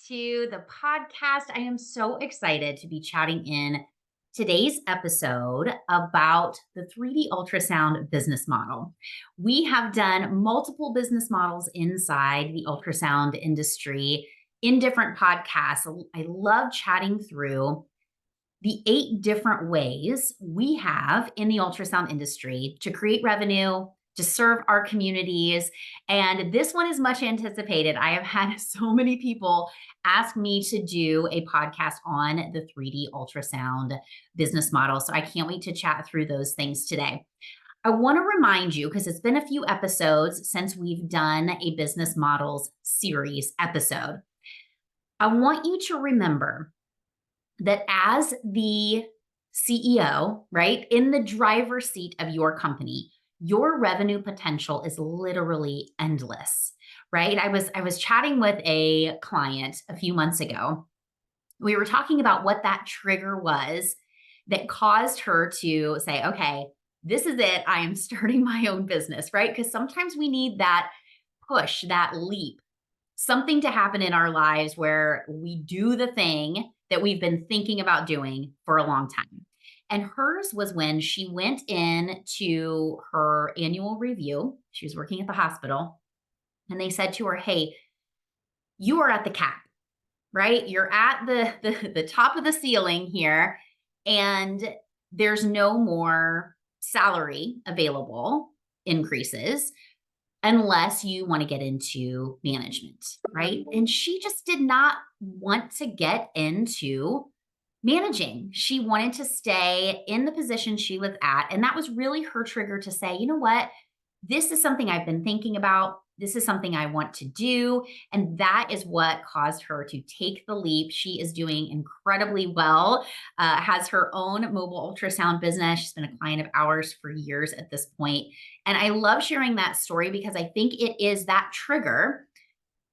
to the podcast. I am so excited to be chatting in today's episode about the 3D ultrasound business model. We have done multiple business models inside the ultrasound industry in different podcasts. I love chatting through the 8 different ways we have in the ultrasound industry to create revenue, to serve our communities. And this one is much anticipated. I have had so many people ask me to do a podcast on the 3D ultrasound business model. So I can't wait to chat through those things today. I want to remind you, because it's been a few episodes since we've done a business models series episode. I want you to remember that as the CEO, right, in the driver's seat of your company, your revenue potential is literally endless, right? I was chatting with a client a few months ago. We were talking about what that trigger was that caused her to say, okay, this is it. I am starting my own business, right? Because sometimes we need that push, that leap, something to happen in our lives where we do the thing that we've been thinking about doing for a long time. And hers was when she went in to her annual review. She was working at the hospital, and they said to her, "Hey, you are at the cap, right? You're at the top of the ceiling here, and there's no more salary available increases unless you want to get into management," right? And she just did not want to get into managing. She wanted to stay in the position she was at. And that was really her trigger to say, you know what? This is something I've been thinking about. This is something I want to do. And that is what caused her to take the leap. She is doing incredibly well, has her own mobile ultrasound business. She's been a client of ours for years at this point. And I love sharing that story because I think it is that trigger.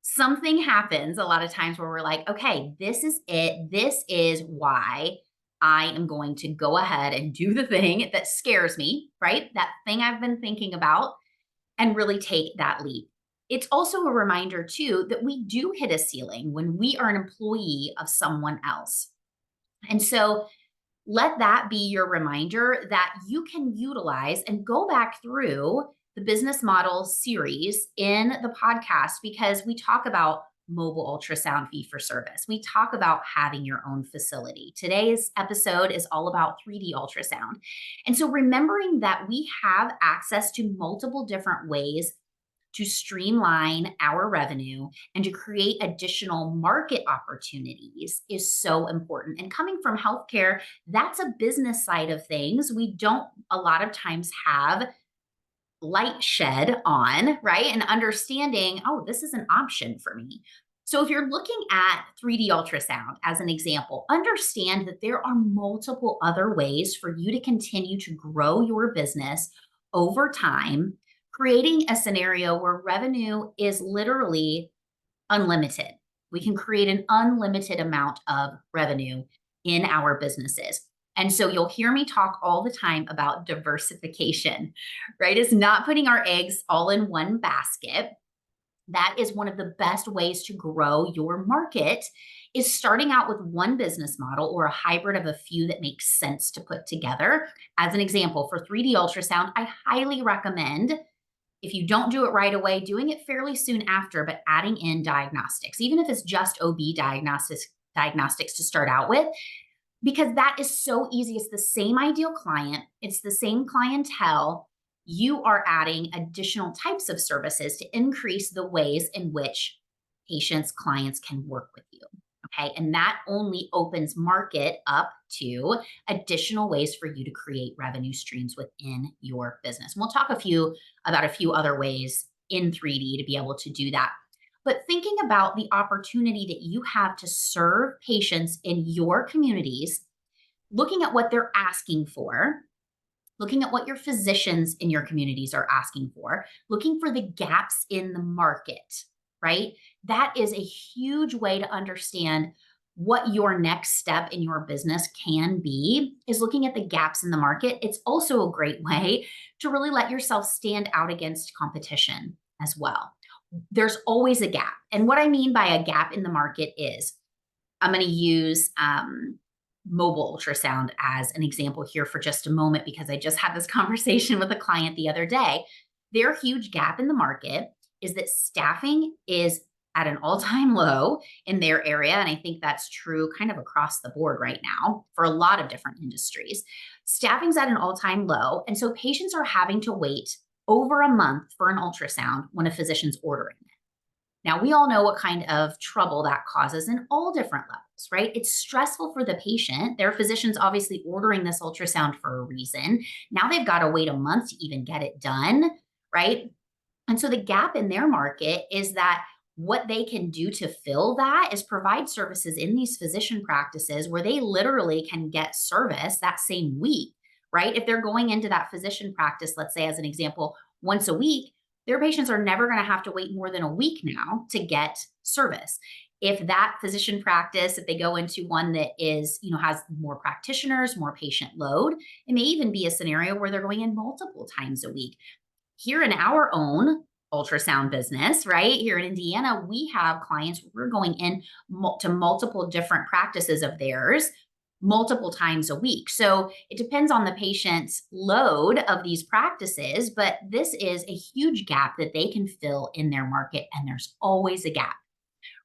Something happens a lot of times where we're like, okay, this is it. This is why I am going to go ahead and do the thing that scares me, right? That thing I've been thinking about, and really take that leap. It's also a reminder, too, that we do hit a ceiling when we are an employee of someone else. And so let that be your reminder that you can utilize and go back through the business model series in the podcast, because we talk about mobile ultrasound fee for service. We talk about having your own facility. Today's episode is all about 3D ultrasound. And so remembering that we have access to multiple different ways to streamline our revenue and to create additional market opportunities is so important. And coming from healthcare, that's a business side of things. We don't a lot of times have light shed on, right? And understanding, oh, this is an option for me. So if you're looking at 3D ultrasound as an example, understand that there are multiple other ways for you to continue to grow your business over time, creating a scenario where revenue is literally unlimited. We can create an unlimited amount of revenue in our businesses. And so you'll hear me talk all the time about diversification, right? It's not putting our eggs all in one basket. That is one of the best ways to grow your market, is starting out with one business model or a hybrid of a few that makes sense to put together. As an example, for 3D ultrasound, I highly recommend, if you don't do it right away, doing it fairly soon after, but adding in diagnostics, even if it's just OB diagnostics to start out with, because that is so easy. It's the same ideal client, it's the same clientele. You are adding additional types of services to increase the ways in which patients, clients can work with you. Okay. And that only opens market up to additional ways for you to create revenue streams within your business. And we'll talk about a few other ways in 3D to be able to do that. But thinking about the opportunity that you have to serve patients in your communities, looking at what they're asking for, looking at what your physicians in your communities are asking for, looking for the gaps in the market, right? That is a huge way to understand what your next step in your business can be, is looking at the gaps in the market. It's also a great way to really let yourself stand out against competition as well. there's always a gap. And what I mean by a gap in the market is I'm going to use mobile ultrasound as an example here for just a moment, because I just had this conversation with a client the other day. Their huge gap in the market is that staffing is at an all-time low in their area. And I think that's true kind of across the board right now for a lot of different industries. Staffing's at an all-time low. And so patients are having to wait over a month for an ultrasound when a physician's ordering it. Now, we all know what kind of trouble that causes in all different levels, right? It's stressful for the patient. Their physician's obviously ordering this ultrasound for a reason. Now they've got to wait a month to even get it done, right? And so the gap in their market is that what they can do to fill that is provide services in these physician practices where they literally can get service that same week, right? If they're going into that physician practice, let's say as an example, once a week, their patients are never going to have to wait more than a week now to get service. If that physician practice, if they go into one that is, has more practitioners, more patient load, it may even be a scenario where they're going in multiple times a week. Here in our own ultrasound business, right here in Indiana, we have clients, we're going in to multiple different practices of theirs multiple times a week. So it depends on the patient's load of these practices, but this is a huge gap that they can fill in their market. And there's always a gap,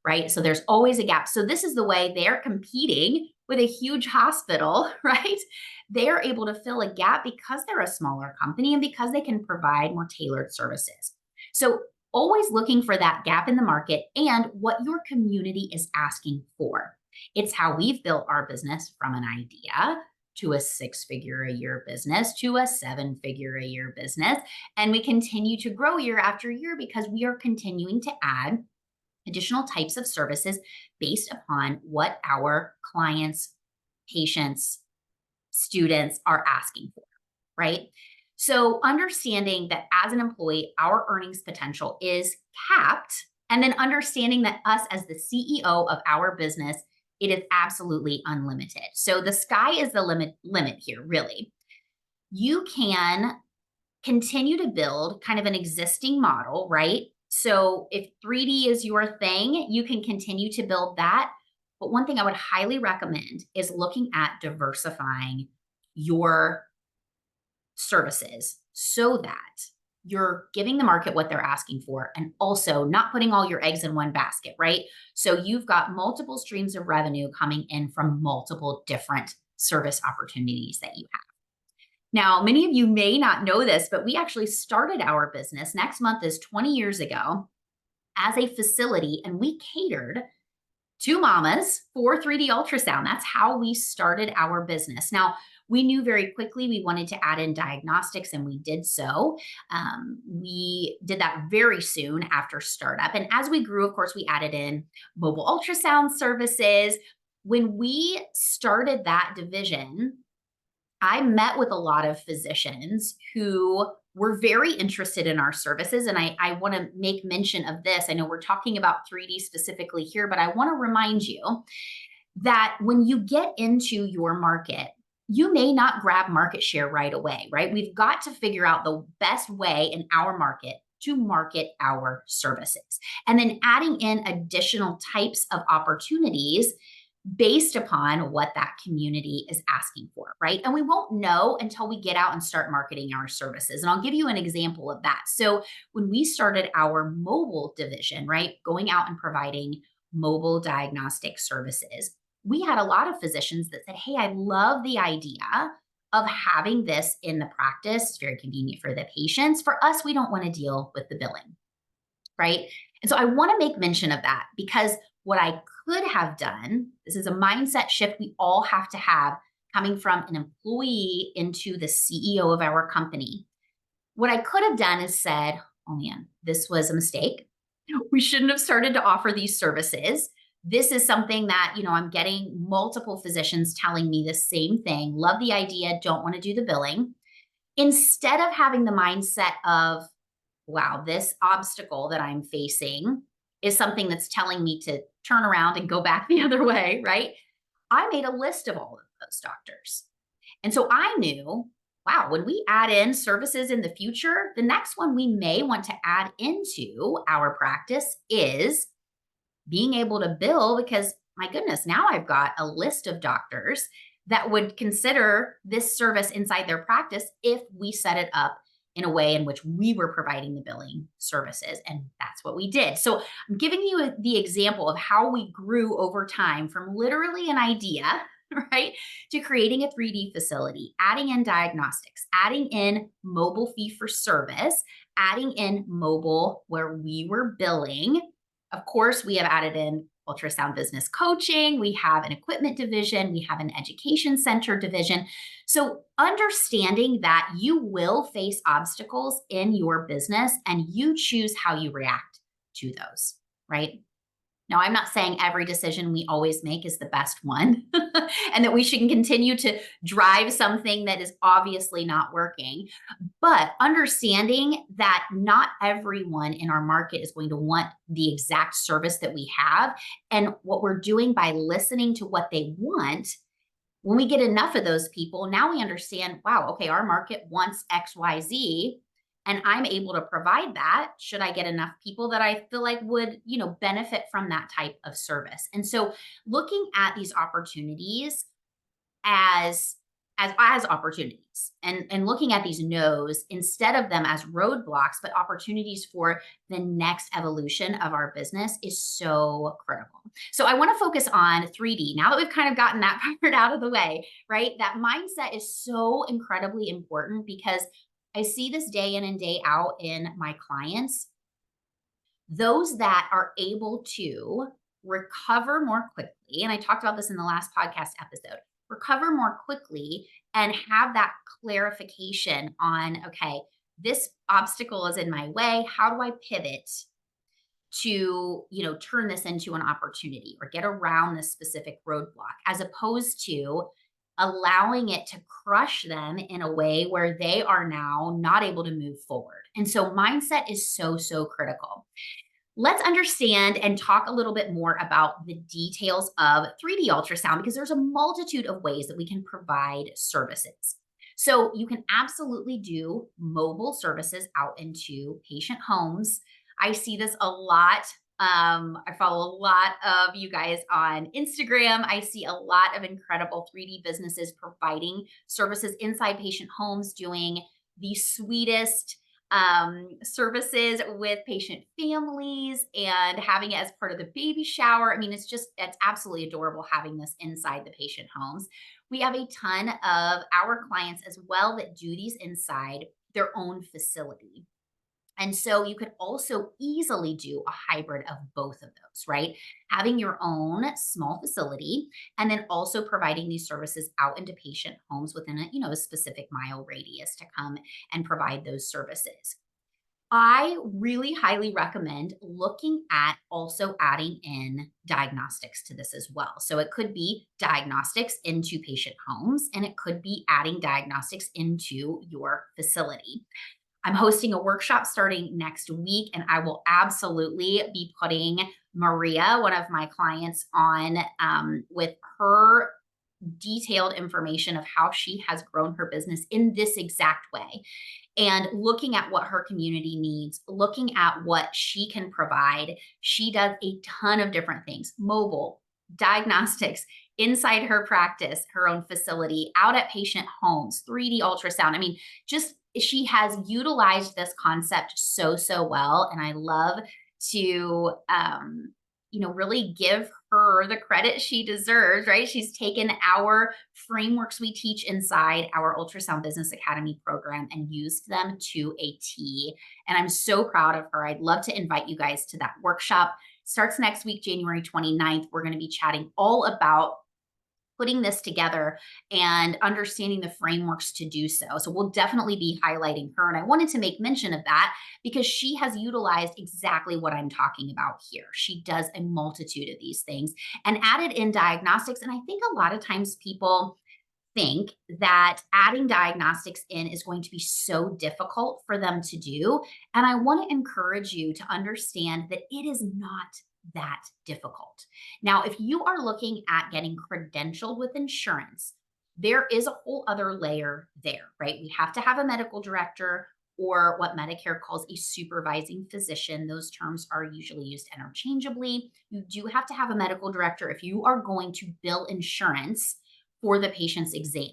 right? So there's always a gap. So this is the way they're competing with a huge hospital, right? They're able to fill a gap because they're a smaller company and because they can provide more tailored services. So always looking for that gap in the market and what your community is asking for. It's how we've built our business from an idea to a 6-figure-a-year business to a 7-figure-a-year business. And we continue to grow year after year because we are continuing to add additional types of services based upon what our clients, patients, students are asking for, right? So understanding that as an employee, our earnings potential is capped, and then understanding that us as the CEO of our business, it is absolutely unlimited. So the sky is the limit here, really. You can continue to build kind of an existing model, right? So if 3D is your thing, you can continue to build that. But one thing I would highly recommend is looking at diversifying your services so that you're giving the market what they're asking for and also not putting all your eggs in one basket, right? So you've got multiple streams of revenue coming in from multiple different service opportunities that you have. Now, many of you may not know this, but we actually started our business. Next month is 20 years ago as a facility, and we catered to mamas for 3D ultrasound. That's how we started our business. Now, we knew very quickly we wanted to add in diagnostics, and we did so. We did that very soon after startup. And as we grew, of course, we added in mobile ultrasound services. When we started that division, I met with a lot of physicians who were very interested in our services. And I want to make mention of this. I know we're talking about 3D specifically here, but I want to remind you that when you get into your market, you may not grab market share right away, right? We've got to figure out the best way in our market to market our services. And then adding in additional types of opportunities based upon what that community is asking for, right? And we won't know until we get out and start marketing our services. And I'll give you an example of that. So when we started our mobile division, right, going out and providing mobile diagnostic services, we had a lot of physicians that said, hey, I love the idea of having this in the practice. It's very convenient for the patients. For us, we don't want to deal with the billing, right? And so I want to make mention of that because what I could have done, this is a mindset shift we all have to have coming from an employee into the CEO of our company. What I could have done is said, oh man, this was a mistake. We shouldn't have started to offer these services. This is something that, I'm getting multiple physicians telling me the same thing. Love the idea, don't want to do the billing. Instead of having the mindset of, wow, this obstacle that I'm facing is something that's telling me to turn around and go back the other way, right? I made a list of all of those doctors. And so I knew wow, when we add in services in the future, the next one we may want to add into our practice is being able to bill, because my goodness, now I've got a list of doctors that would consider this service inside their practice if we set it up in a way in which we were providing the billing services. And that's what we did. So I'm giving you the example of how we grew over time from literally an idea, right, to creating a 3D facility, adding in diagnostics, adding in mobile fee for service, adding in mobile where we were billing. Of course, we have added in ultrasound business coaching. We have an equipment division. We have an education center division. So, understanding that you will face obstacles in your business and you choose how you react to those, right? Now, I'm not saying every decision we always make is the best one and that we should continue to drive something that is obviously not working. But understanding that not everyone in our market is going to want the exact service that we have. And what we're doing by listening to what they want, when we get enough of those people, now we understand, wow, okay, our market wants XYZ and I'm able to provide that. Should I get enough people that I feel like would, benefit from that type of service? And so looking at these opportunities as as opportunities, and looking at these no's instead of them as roadblocks, but opportunities for the next evolution of our business is so critical. So I want to focus on 3D now that we've kind of gotten that part out of the way, right? That mindset is so incredibly important because I see this day in and day out in my clients, those that are able to recover more quickly. And I talked about this in the last podcast episode, recover more quickly and have that clarification on, okay, this obstacle is in my way. How do I pivot to, turn this into an opportunity or get around this specific roadblock, as opposed to allowing it to crush them in a way where they are now not able to move forward. And so mindset is so, so critical. Let's understand and talk a little bit more about the details of 3D ultrasound, because there's a multitude of ways that we can provide services. So you can absolutely do mobile services out into patient homes. I see this a lot. I follow a lot of you guys on Instagram. I see a lot of incredible 3D businesses providing services inside patient homes, doing the sweetest services with patient families and having it as part of the baby shower. I mean, it's absolutely adorable having this inside the patient homes. We have a ton of our clients as well that do these inside their own facility. And so you could also easily do a hybrid of both of those, right? Having your own small facility and then also providing these services out into patient homes within a specific mile radius to come and provide those services. I really highly recommend looking at also adding in diagnostics to this as well. So it could be diagnostics into patient homes and it could be adding diagnostics into your facility. I'm hosting a workshop starting next week, and I will absolutely be putting Maria, one of my clients, on with her detailed information of how she has grown her business in this exact way, and looking at what her community needs, looking at what she can provide. She does a ton of different things: mobile, diagnostics, inside her practice, her own facility, out at patient homes, 3D ultrasound. I mean, just she has utilized this concept so, so well. And I love to, really give her the credit she deserves, right? She's taken our frameworks we teach inside our Ultrasound Business Academy program and used them to a T. And I'm so proud of her. I'd love to invite you guys to that workshop. Starts next week, January 29th. We're going to be chatting all about putting this together and understanding the frameworks to do so. So we'll definitely be highlighting her. And I wanted to make mention of that because she has utilized exactly what I'm talking about here. She does a multitude of these things and added in diagnostics. And I think a lot of times people think that adding diagnostics in is going to be so difficult for them to do. And I want to encourage you to understand that it is not that difficult. Now, if you are looking at getting credentialed with insurance, there is a whole other layer there, right? We have to have a medical director or what Medicare calls a supervising physician. Those terms are usually used interchangeably. You do have to have a medical director if you are going to bill insurance for the patient's exam.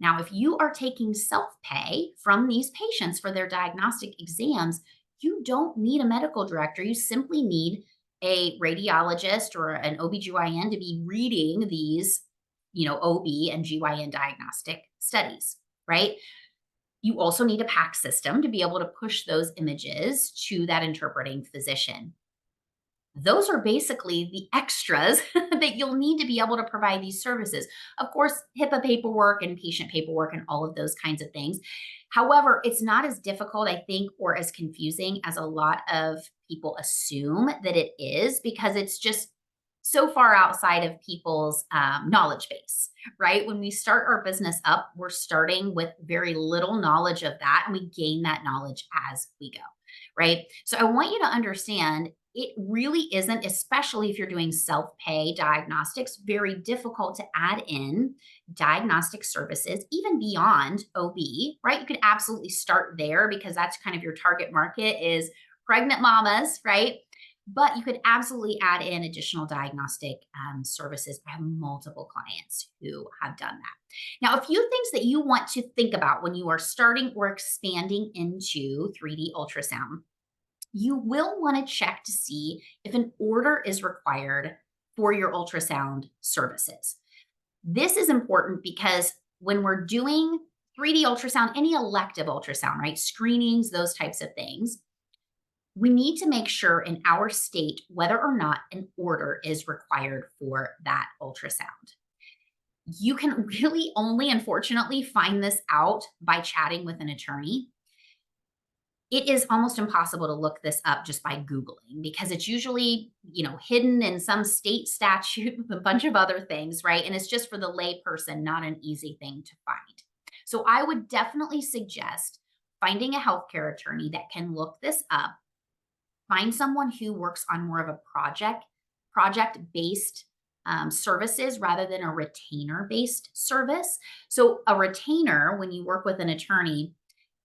Now, if you are taking self pay from these patients for their diagnostic exams, you don't need a medical director. You simply need a radiologist or an OBGYN to be reading these, OB and GYN diagnostic studies, right? You also need a PAC system to be able to push those images to that interpreting physician. Those are basically the extras that you'll need to be able to provide these services. Of course, HIPAA paperwork and patient paperwork and all of those kinds of things. However, it's not as difficult, I think, or as confusing as a lot of people assume that it is, because it's just so far outside of people's knowledge base, right? When we start our business up, we're starting with very little knowledge of that, and we gain that knowledge as we go, right? So I want you to understand it really isn't, especially if you're doing self pay diagnostics, very difficult to add in diagnostic services, even beyond OB, right? You could absolutely start there because that's kind of your target market is pregnant mamas, right? But you could absolutely add in additional diagnostic services. I have multiple clients who have done that. Now, a few things that you want to think about when you are starting or expanding into 3D ultrasound. You will want to check to see if an order is required for your ultrasound services. This is important because when we're doing 3D ultrasound, any elective ultrasound, right? Screenings, those types of things, we need to make sure in our state whether or not an order is required for that ultrasound. You can really only, unfortunately, find this out by chatting with an attorney. It is almost impossible to look this up just by Googling because it's usually, hidden in some state statute with a bunch of other things, right? And it's just for the lay person, not an easy thing to find. So I would definitely suggest finding a healthcare attorney that can look this up. Find someone who works on more of a project-based services rather than a retainer-based service. So a retainer, when you work with an attorney,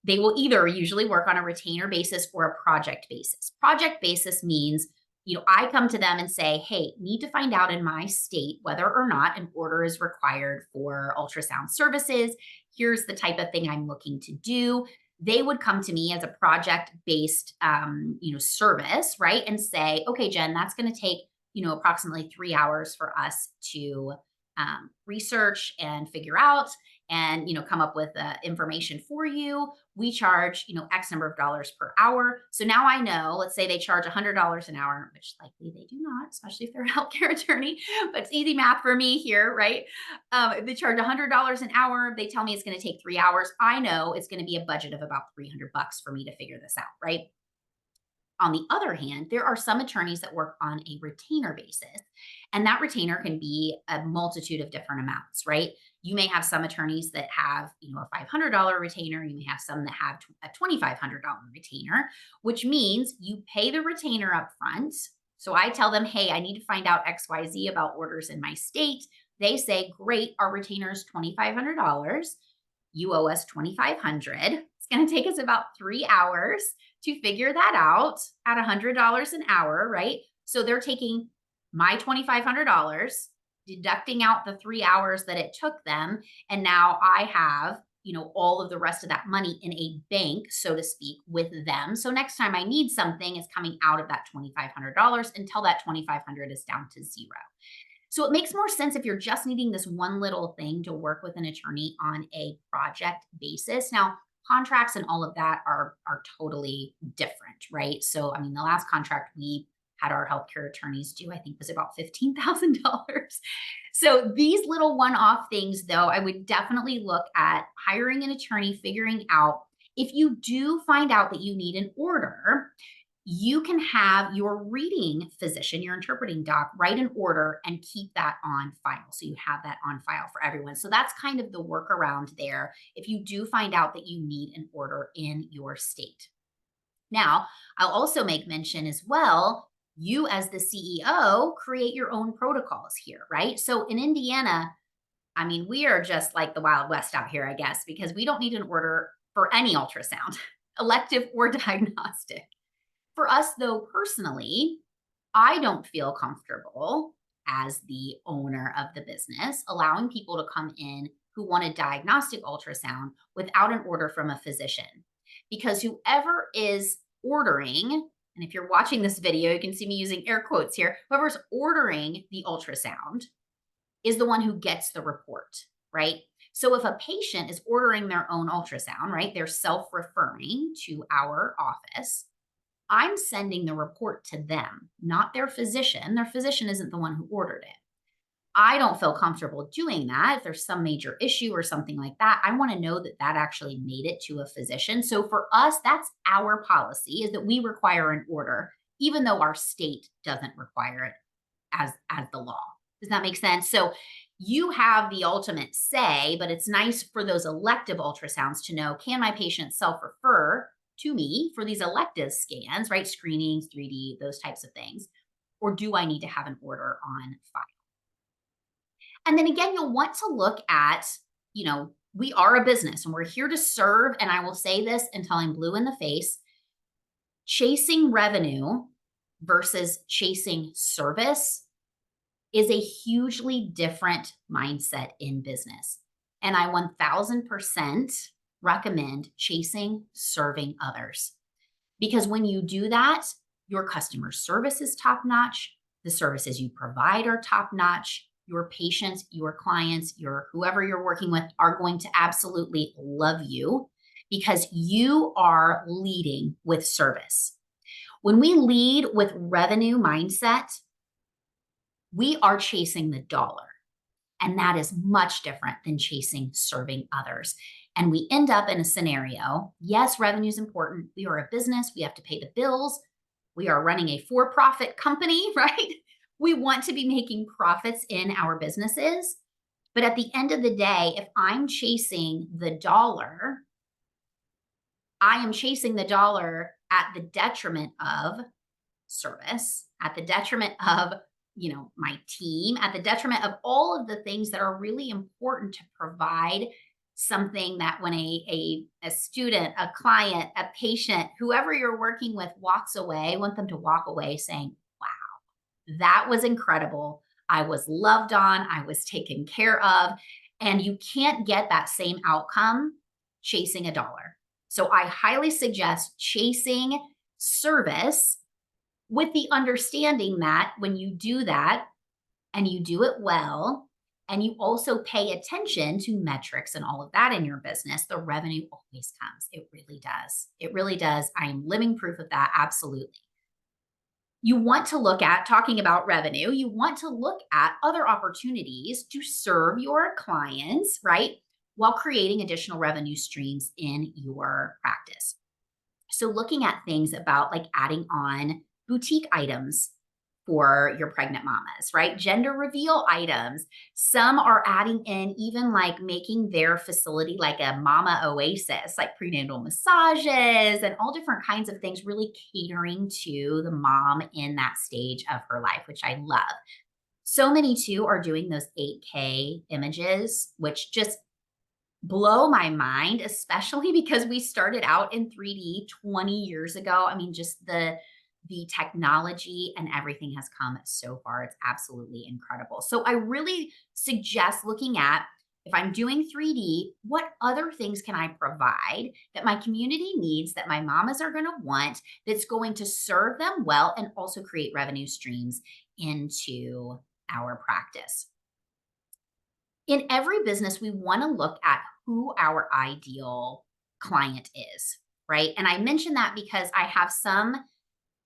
they will either usually work on a retainer basis or a project basis. Project basis means, I come to them and say, hey, need to find out in my state whether or not an order is required for ultrasound services. Here's the type of thing I'm looking to do. They would come to me as a project based, service, right? And say, okay, Jen, that's going to take, approximately 3 hours for us to research and figure out and come up with information for you. We charge X number of dollars per hour. So now I know, let's say they charge $100 an hour, which likely they do not, especially if they're a healthcare attorney, but it's easy math for me here, right? If they charge $100 an hour, they tell me it's going to take 3 hours. I know it's going to be a budget of about $300 for me to figure this out, right? On the other hand, there are some attorneys that work on a retainer basis, and that retainer can be a multitude of different amounts, right? You may have some attorneys that have, a $500 retainer. You may have some that have a $2,500 retainer, which means you pay the retainer up front. So I tell them, hey, I need to find out XYZ about orders in my state. They say, great, our retainer is $2,500. You owe us $2,500. It's going to take us about 3 hours to figure that out at $100 an hour, right? So they're taking my $2,500, deducting out the 3 hours that it took them. And now I have, all of the rest of that money in a bank, so to speak, with them. So next time I need something, it's coming out of that $2,500 until that $2,500 is down to zero. So it makes more sense if you're just needing this one little thing to work with an attorney on a project basis. Now, contracts and all of that are totally different, right? So, I mean, the last contract we had our healthcare attorneys do, I think, was about $15,000. So these little one-off things, though, I would definitely look at hiring an attorney, figuring out if you do find out that you need an order, you can have your reading physician, your interpreting doc, write an order and keep that on file. So you have that on file for everyone. So that's kind of the workaround there if you do find out that you need an order in your state. Now, I'll also make mention as well, you as the CEO create your own protocols here, right? So in Indiana, I mean, we are just like the Wild West out here, I guess, because we don't need an order for any ultrasound, elective or diagnostic. For us, though, personally, I don't feel comfortable as the owner of the business allowing people to come in who want a diagnostic ultrasound without an order from a physician. Because whoever is ordering, and if you're watching this video, you can see me using air quotes here, whoever's ordering the ultrasound is the one who gets the report, right? So if a patient is ordering their own ultrasound, right, they're self referring to our office, I'm sending the report to them, not their physician. Their physician isn't the one who ordered it. I don't feel comfortable doing that. If there's some major issue or something like that, I want to know that that actually made it to a physician. So for us, that's our policy is that we require an order, even though our state doesn't require it as the law. Does that make sense? So you have the ultimate say, but it's nice for those elective ultrasounds to know, can my patient self-refer to me for these elective scans, right? Screenings, 3D, those types of things. Or do I need to have an order on file? And then again, you'll want to look at, we are a business and we're here to serve. And I will say this until I'm blue in the face, chasing revenue versus chasing service is a hugely different mindset in business. And I 1000% recommend chasing serving others. Because when you do that, your customer service is top notch. The services you provide are top notch. Your patients, your clients, your whoever you're working with are going to absolutely love you because you are leading with service. When we lead with revenue mindset, we are chasing the dollar. And that is much different than chasing serving others. And we end up in a scenario, yes, revenue is important. We are a business. We have to pay the bills. We are running a for-profit company, right? We want to be making profits in our businesses. But at the end of the day, if I'm chasing the dollar, I am chasing the dollar at the detriment of service, at the detriment of my team, at the detriment of all of the things that are really important to provide something that when a student, a client, a patient, whoever you're working with walks away, I want them to walk away saying, wow, that was incredible. I was loved on, I was taken care of. And you can't get that same outcome chasing a dollar. So I highly suggest chasing service with the understanding that when you do that and you do it well, and you also pay attention to metrics and all of that in your business, the revenue always comes. It really does. It really does. I am living proof of that. Absolutely. You want to look at, talking about revenue, you want to look at other opportunities to serve your clients, right? While creating additional revenue streams in your practice. So looking at things about like adding on boutique items for your pregnant mamas, right? Gender reveal items. Some are adding in even like making their facility like a mama oasis, like prenatal massages and all different kinds of things, really catering to the mom in that stage of her life, which I love. So many too are doing those 8K images, which just blow my mind, especially because we started out in 3D 20 years ago. I mean, just the technology and everything has come so far. It's absolutely incredible. So I really suggest looking at, if I'm doing 3D, what other things can I provide that my community needs, that my mamas are going to want, that's going to serve them well and also create revenue streams into our practice. In every business, we want to look at who our ideal client is, right? And I mention that because I have some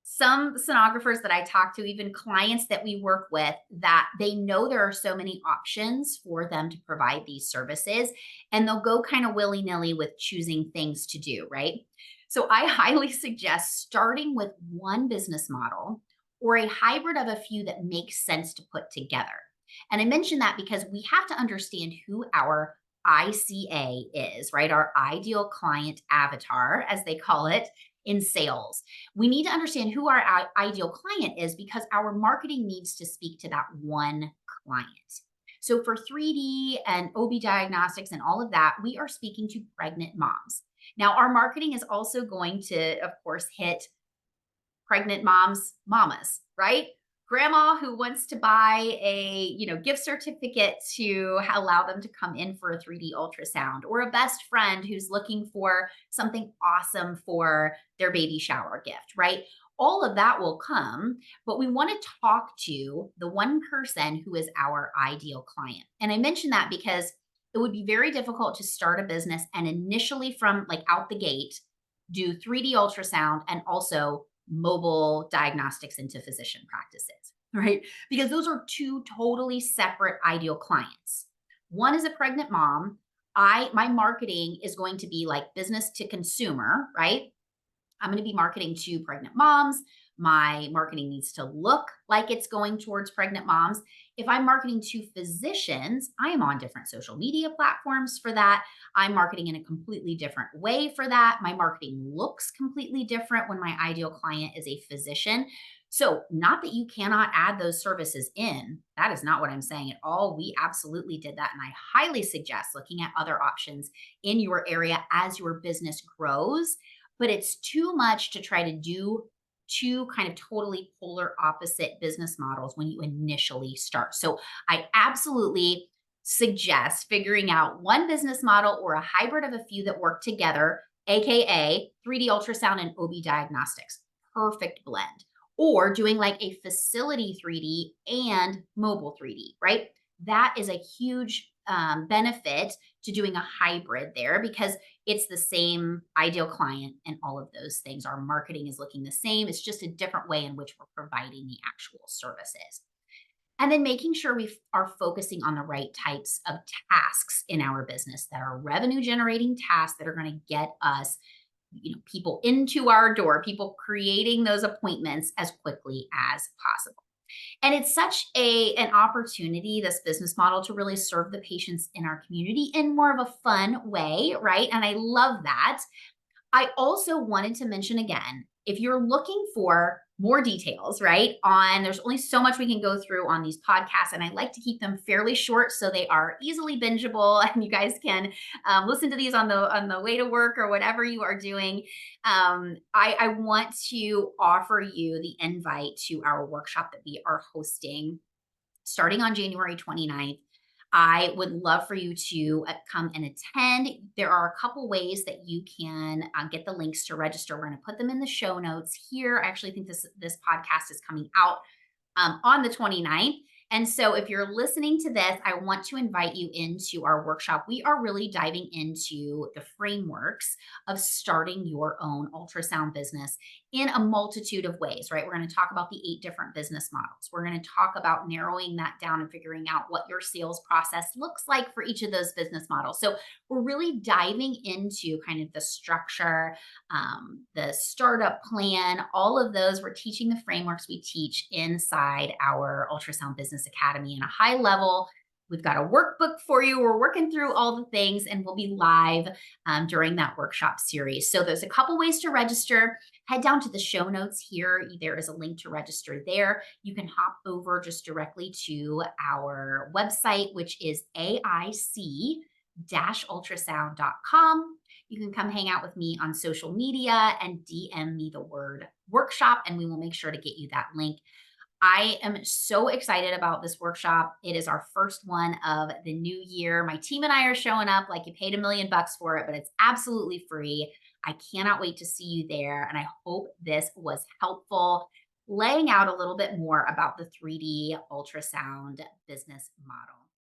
sonographers that I talk to, even clients that we work with, that they know there are so many options for them to provide these services, and they'll go kind of willy-nilly with choosing things to do, right? So I highly suggest starting with one business model or a hybrid of a few that makes sense to put together. And I mention that because we have to understand who our ICA is, right? Our ideal client avatar, as they call it in sales. We need to understand who our ideal client is because our marketing needs to speak to that one client. So for 3D and OB diagnostics and all of that, we are speaking to pregnant moms. Now, our marketing is also going to, of course, hit pregnant mamas, right? Grandma who wants to buy a, gift certificate to allow them to come in for a 3D ultrasound, or a best friend who's looking for something awesome for their baby shower gift, right? All of that will come, but we want to talk to the one person who is our ideal client. And I mention that because it would be very difficult to start a business and initially from like out the gate do 3D ultrasound and also mobile diagnostics into physician practices, right? Because those are two totally separate ideal clients. One is a pregnant mom. My marketing is going to be like business to consumer, right? I'm going to be marketing to pregnant moms. My marketing needs to look like it's going towards pregnant moms. If I'm marketing to physicians, I am on different social media platforms for that. I'm marketing in a completely different way for that. My marketing looks completely different when my ideal client is a physician. So, not that you cannot add those services in. That is not what I'm saying at all. We absolutely did that. And I highly suggest looking at other options in your area as your business grows, but it's too much to try to do two kind of totally polar opposite business models when you initially start. So I absolutely suggest figuring out one business model or a hybrid of a few that work together, AKA 3D ultrasound and OB diagnostics. Perfect blend. Or doing like a facility 3D and mobile 3D, right? That is a huge benefit to doing a hybrid there, because it's the same ideal client and all of those things. Our marketing is looking the same. It's just a different way in which we're providing the actual services. And then making sure we are focusing on the right types of tasks in our business that are revenue generating tasks that are going to get us people into our door, people creating those appointments as quickly as possible. And it's such an opportunity, this business model, to really serve the patients in our community in more of a fun way, right? And I love that. I also wanted to mention again, if you're looking for more details, right, on there's only so much we can go through on these podcasts, and I like to keep them fairly short so they are easily bingeable, and you guys can listen to these on the way to work or whatever you are doing. I want to offer you the invite to our workshop that we are hosting starting on January 29th. I would love for you to come and attend. There are a couple ways that you can get the links to register. We're going to put them in the show notes here. I actually think this podcast is coming out on the 29th. And so if you're listening to this, I want to invite you into our workshop. We are really diving into the frameworks of starting your own ultrasound business in a multitude of ways, right? We're going to talk about the 8 different business models. We're going to talk about narrowing that down and figuring out what your sales process looks like for each of those business models. So we're really diving into kind of the structure, the startup plan, all of those. We're teaching the frameworks we teach inside our Ultrasound Business Academy in a high level. We've got a workbook for you. We're working through all the things, and we'll be live during that workshop series. So there's a couple ways to register. Head down to the show notes here. There is a link to register there. You can hop over just directly to our website, which is aic-ultrasound.com. You can come hang out with me on social media and DM me the word workshop, and we will make sure to get you that link. I am so excited about this workshop. It is our first one of the new year. My team and I are showing up like you paid $1 million for it, but it's absolutely free. I cannot wait to see you there. And I hope this was helpful, laying out a little bit more about the 3D ultrasound business model.